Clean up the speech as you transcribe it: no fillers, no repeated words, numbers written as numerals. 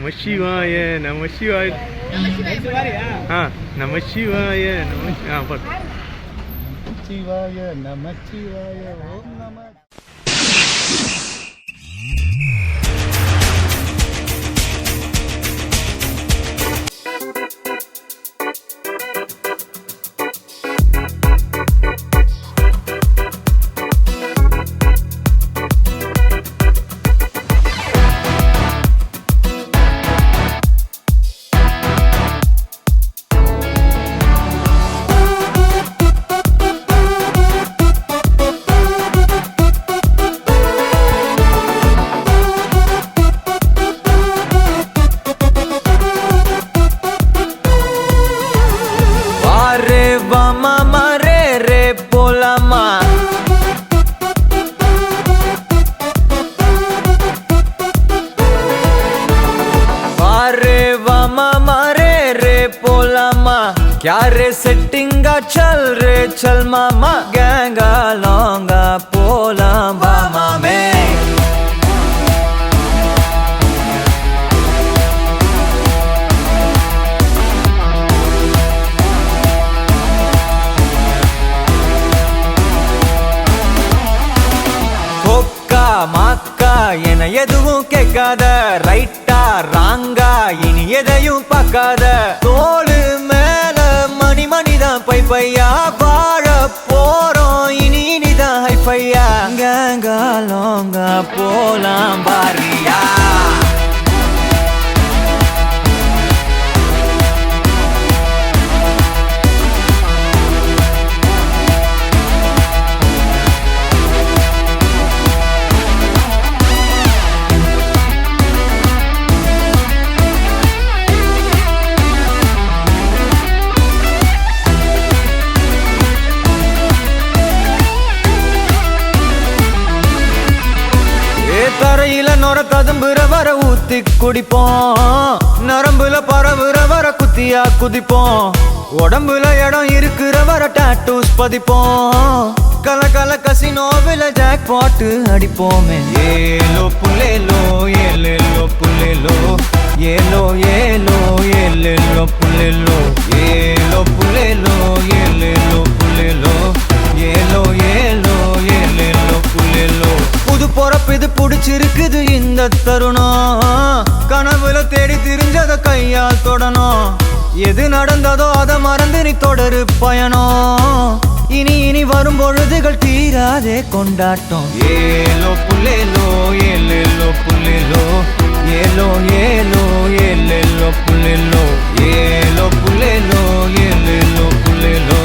நம சிவாய நம சிவாய நம சிவாய நம சிவாய நம சிவாய ஓம் நம. क्या रे सेटिंगा चल रे चल मामा गैंगा लौंगा पोला मामा में कोक्का माक्का என எதுவும் கேட்காத ரைட்டா ராங்கா இனி எதையும் பார்க்காத தோளு மேல மணிதான் பை பையா வாழ போறோம் இனி இனிதான் ஹைஃபையா கேங்கா லோங்கா போலாம் பாரியா தரையில நொர ததும்புற வர ஊத்தி குடிப்போம் நரம்புல பரவுற வர குத்தியா குதிப்போம் உடம்புல இடம் இருக்கிற வர டாட்டூஸ் பதிப்போம் கல கல கசினோவில ஜாக் பாட்டு அடிப்போமே ஏலோ புல்லேலோ ஏலேலோ புல்லேலோ ஏலோ ஏலோ ஏலேலோ புல்லேலோ ஏலோ புல்லேலோ ஏலேலோ புல்லேலோ ஏலோ ஏலோ ஏலேலோ புல்லேலோ புது பொறப்பு இது புடிச்சிருக்குது இந்த தருணம் கனவுல தேடி திரிஞ்சத கையால் தொடணும் எது நடந்ததோ அதை மறந்து நீ தொடரு பயணம் இனி இனி வரும் பொழுதுகள் தீராதே கொண்டாட்டம் ஏலோ புல்லேலோ ஏலேலோ புல்லேலோ ஏலோ ஏலோ ஏலேலோ புல்லேலோ ஏலோ புல்லேலோ ஏலேலோ புல்லேலோ